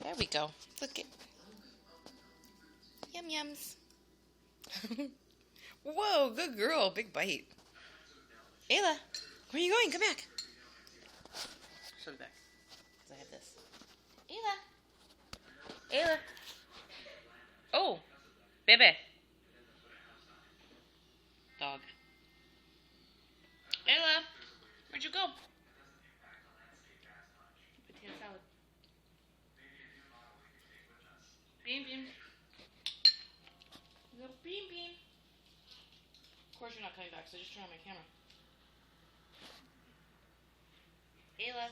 There we go. Look it. Yum yums. Whoa, good girl. Big bite. Ayla, where are you going? Come back. Show me back. Because I have this. Ayla. Ayla. Oh, baby. Dog. Ayla, where'd you go? Potato salad. Beam, beam. Little beam, beam. Of course you're not coming back, so just turn on my camera. Ayla.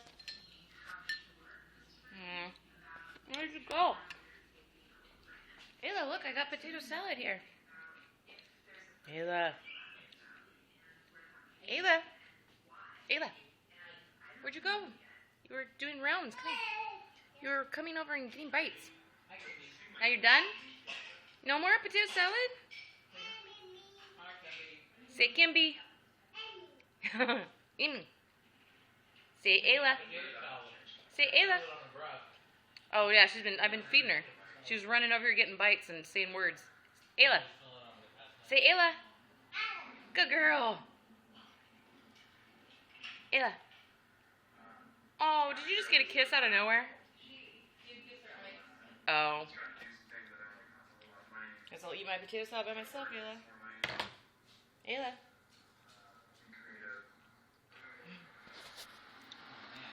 Where'd you go? Ayla, look, I got potato salad here. Ayla. Ayla. Ayla. Where'd you go? You were doing rounds. Come on. You were coming over and getting bites. Now you're done? No more potato salad? Say Kimby. Say Ayla. Say Ayla. Oh yeah, I've been feeding her. She was running over here getting bites and saying words. Ayla. Say Ayla. Good girl. Ayla. Oh, did you just get a kiss out of nowhere? Oh. Guess I'll eat my potato salad by myself, Ayla. Ayla.